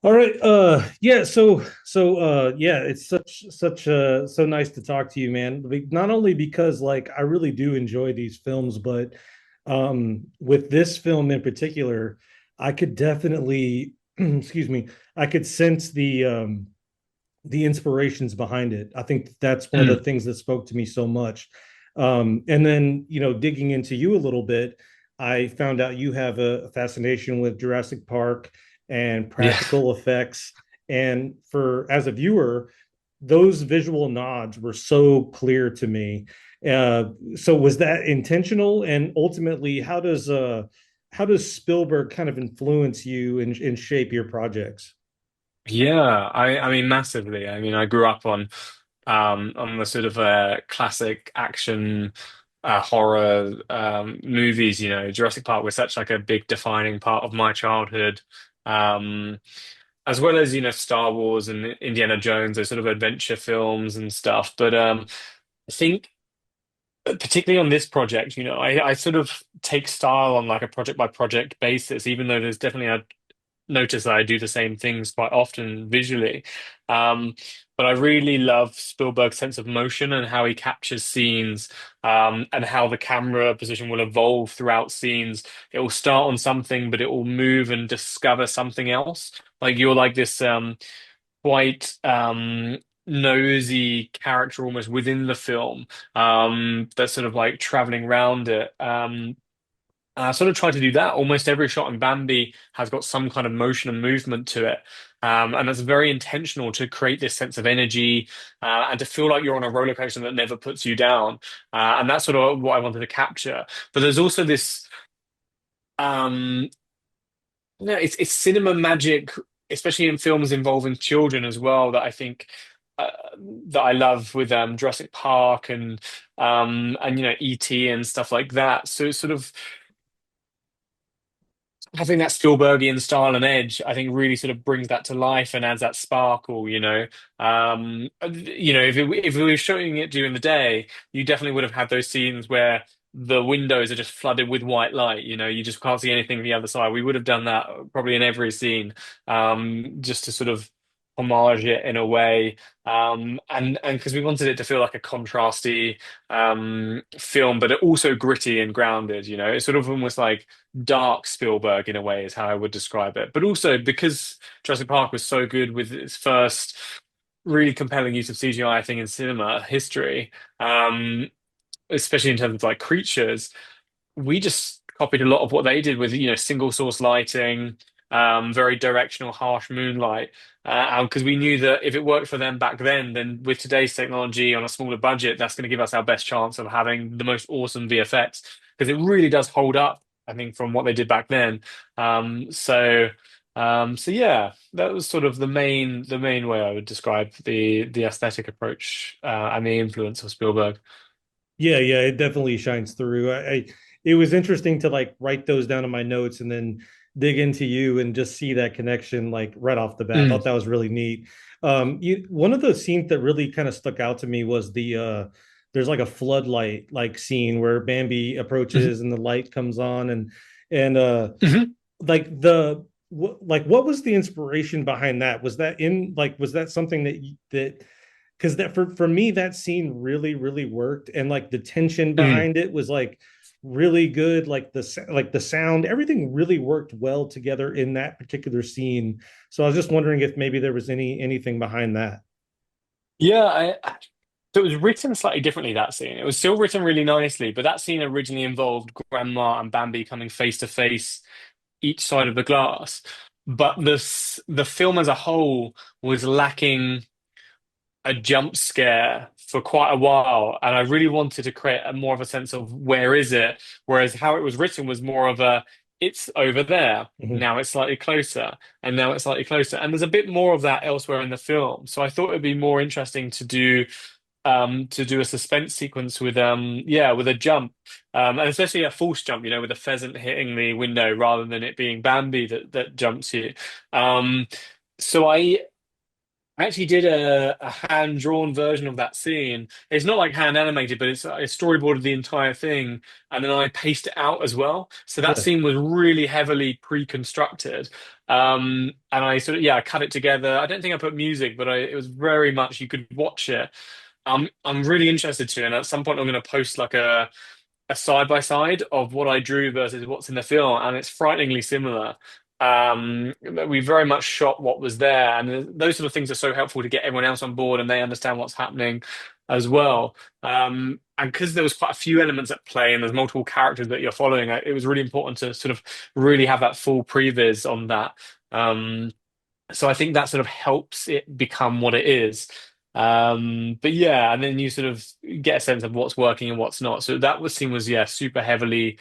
All right. Yeah. Yeah, it's so nice to talk to you, man. Not only because like I really do enjoy these films, but with this film in particular, I could definitely, excuse me, I could sense the inspirations behind it. I think that's one of the Mm, things that spoke to me so much. And then, digging into you a little bit, I found out you have a fascination with Jurassic Park and yeah. practical effects. And for as a viewer, those visual nods were so clear to me. So was that intentional? And ultimately, how does Spielberg kind of influence you and shape your projects? Yeah, I mean massively. I mean, I grew up on the sort of classic action horror movies, Jurassic Park was such like a big defining part of my childhood. Um as well as, Star Wars and Indiana Jones, those sort of adventure films and stuff. But I think particularly on this project, I sort of take style on like a project by project basis, even though there's definitely a notice that I do the same things quite often visually. Um, but I really love Spielberg's sense of motion and how he captures scenes, and how the camera position will evolve throughout scenes. It will start on something, but it will move and discover something else. Like you're like this quite nosy character almost within the film, that's sort of like traveling around it. And I sort of try to do that. Almost every shot in Bambi has got some kind of motion and movement to it. And that's very intentional to create this sense of energy, and to feel like you're on a roller coaster that never puts you down. And that's sort of what I wanted to capture. But there's also this, um, no, it's cinema magic, especially in films involving children as well, that I think uh, that I love with Jurassic Park and E.T. and stuff like that. So it's sort of having that Spielbergian style and edge, I think really sort of brings that to life and adds that sparkle. If we were showing it during the day, you definitely would have had those scenes where the windows are just flooded with white light. You just can't see anything the other side. We would have done that probably in every scene, just to sort of homage it in a way. And because we wanted it to feel like a contrasty film, but also gritty and grounded. It's sort of almost like dark Spielberg in a way is how I would describe it. But also because Jurassic Park was so good with its first really compelling use of CGI, I think, in cinema history, especially in terms of like creatures, we just copied a lot of what they did with, single source lighting, very directional, harsh moonlight. Because we knew that if it worked for them back then with today's technology on a smaller budget, that's going to give us our best chance of having the most awesome VFX because it really does hold up, I think, from what they did back then. So yeah, that was sort of the main way I would describe the aesthetic approach, and the influence of Spielberg. Yeah, yeah, it definitely shines through. It was interesting to like write those down in my notes and then dig into you and just see that connection like right off the bat. I Mm, thought that was really neat. One of the scenes that really kind of stuck out to me was there's like a floodlight like scene where Bambi mhm, approaches and the light comes on and mhm, what was the inspiration behind that? Was that something that because that for me that scene really worked and like the tension mm. behind it was like really good, like the sound, everything really worked well together in that particular scene. So I was just wondering if maybe there was anything behind that. Yeah, so it was written slightly differently, that scene. It was still written really nicely, but that scene originally involved Grandma and Bambi coming face to face, each side of the glass. But the film as a whole was lacking a jump scare for quite a while, and I really wanted to create more of a sense of where is it, whereas how it was written was more of a it's over there. Mhm. Now it's slightly closer, and now it's slightly closer, and there's a bit more of that elsewhere in the film. So I thought it'd be more interesting to do a suspense sequence with with a jump, and especially a false jump, with a pheasant hitting the window rather than it being Bambi that jumps you. um so I I actually did a hand-drawn version of that scene. It's not like hand animated, but it's I storyboarded the entire thing, and then I paced it out as well. So that Yeah. scene was really heavily pre-constructed. And I sort of, yeah, I cut it together. I don't think I put music, but it was very much you could watch it. I'm really interested to, and at some point I'm going to post like a side by side of what I drew versus what's in the film, and it's frighteningly similar. We very much shot what was there, and those sort of things are so helpful to get everyone else on board and they understand what's happening as well. And because there was quite a few elements at play and there's multiple characters that you're following, it was really important to sort of really have that full previs on that. Um, so I think that sort of helps it become what it is. But yeah, and then you sort of get a sense of what's working and what's not. So that was scene was yeah, super heavily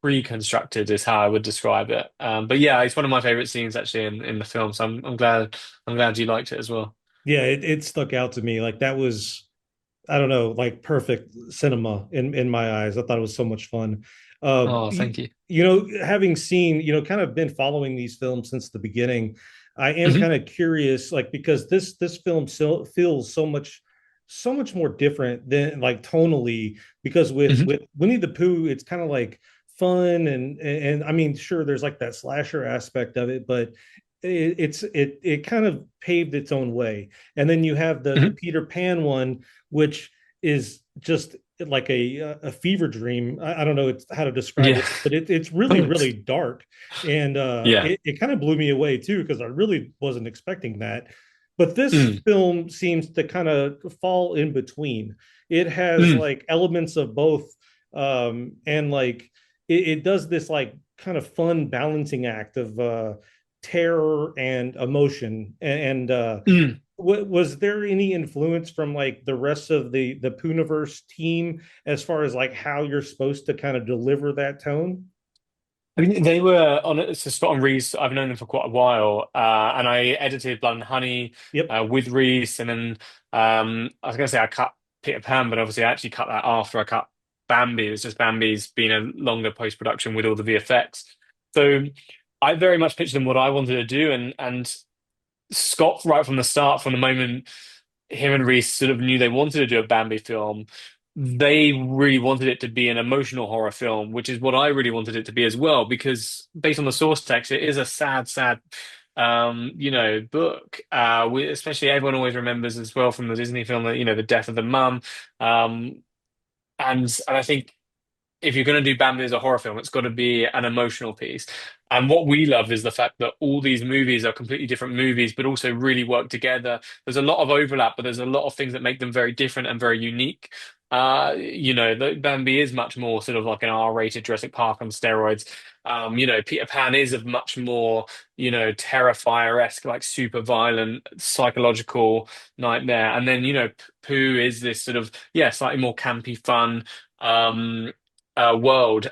reconstructed is how I would describe it. But yeah, it's one of my favorite scenes actually in the film. So I'm glad you liked it as well. Yeah, it stuck out to me. Like that was, I don't know, like perfect cinema in my eyes. I thought it was so much fun. Oh, thank you. Having seen, kind of been following these films since the beginning, I am Hmm. kind of curious, like because this film feels so much more different than like tonally. Because Hmm. with Winnie the Pooh, it's kind of like fun and I mean, sure, there's like that slasher aspect of it, but it kind of paved its own way. And then you have the Hmm. Peter Pan one, which is just like a fever dream. I don't know how to describe Yeah. it, but it's really really dark, and Yeah. it kind of blew me away too because I really wasn't expecting that. But this Mm. film seems to kind of fall in between. It has Mm. like elements of both, and like it does this like kind of fun balancing act of terror and emotion. And Mm. was there any influence from like the rest of the Pooniverse team as far as like how you're supposed to kind of deliver that tone? I mean, they were on it's a spot on Reese. I've known them for quite a while, and I edited Blood and Honey Yep. with Reese, and then I was going to say I cut Peter Pan, but obviously I actually cut that after I cut Bambi. It was just Bambi's been a longer post production with all the VFX. So I very much pitched them what I wanted to do, and Scott right from the start, from the moment him and Reese sort of knew they wanted to do a Bambi film, they really wanted it to be an emotional horror film, which is what I really wanted it to be as well, because based on the source text, it is a sad, sad, book. Especially everyone always remembers as well from the Disney film that, the death of the mum. Um, and I think if you're going to do Bambi as a horror film, it's got to be an emotional piece. And what we love is the fact that all these movies are completely different movies, but also really work together. There's a lot of overlap, but there's a lot of things that make them very different and very unique. Bambi is much more sort of like an R-rated Jurassic Park on steroids. Peter Pan is a much more, Terrifier-esque, like super violent, psychological nightmare. And then, Pooh is this sort of, yeah, slightly more campy, fun. Um, World.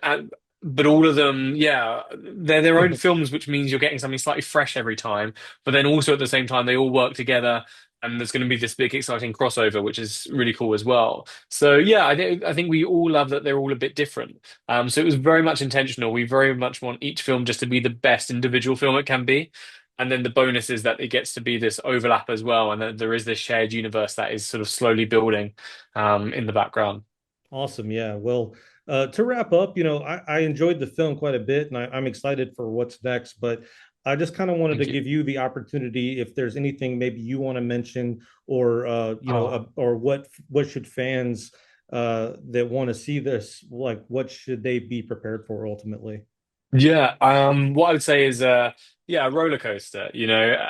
But all of them, yeah, they're their own films, which means you're getting something slightly fresh every time. But then also at the same time, they all work together, and there's going to be this big, exciting crossover, which is really cool as well. So yeah, I think we all love that they're all a bit different. So it was very much intentional. We very much want each film just to be the best individual film it can be. And then the bonus is that it gets to be this overlap as well, and that there is this shared universe that is sort of slowly building in the background. Awesome. Yeah. Well, to wrap up, I enjoyed the film quite a bit, and I'm excited for what's next. But I just kind of wanted to Thank you. give you the opportunity, if there's anything maybe you want to mention, or Oh. or what should fans that want to see this, like, what should they be prepared for ultimately? Yeah, what I would say is yeah, a roller coaster,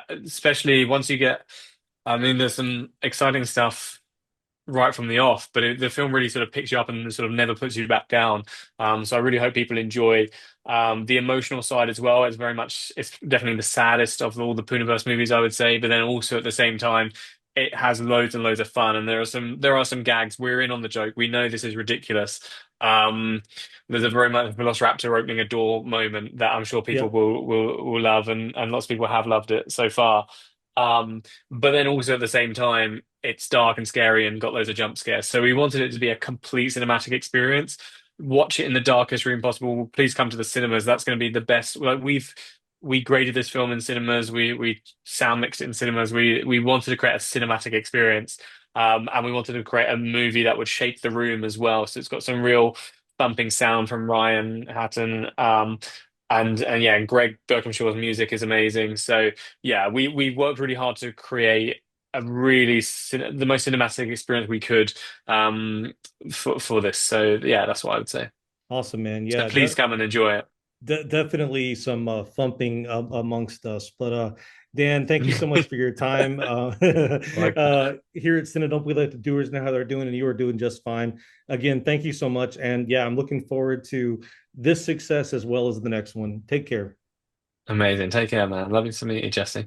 especially once you get I mean there's some exciting stuff right from the off, but the film really sort of picks you up and sort of never puts you back down. So I really hope people enjoy the emotional side as well. It's definitely the saddest of all the Pooniverse movies, I would say, but then also at the same time, it has loads and loads of fun, and there are some gags. We're in on the joke. We know this is ridiculous. Um, there's a very much Velociraptor opening a door moment that I'm sure people Yep. will love, and lots of people have loved it so far. Um, but then also at the same time, it's dark and scary and got loads of jump scares. So we wanted it to be a complete cinematic experience. Watch it in the darkest room possible. Please come to the cinemas. That's going to be the best. Like we graded this film in cinemas. We sound mixed it in cinemas. We wanted to create a cinematic experience, and we wanted to create a movie that would shape the room as well. So it's got some real thumping sound from Ryan Hatton. And yeah, and Greg Birkenshaw's music is amazing. So yeah, we worked really hard to create a really the most cinematic experience we could for this. So yeah, that's what I would say. Awesome, man. So Yeah, please come and enjoy it. definitely some thumping amongst us. But Dan, thank you so much for your time. Like, Here at CineDump, we let the doers know how they're doing, and you are doing just fine. Again, thank you so much. And yeah, I'm looking forward to this success as well as the next one. Take care. amazing. Take care, man. Lovely to meet you, Jesse.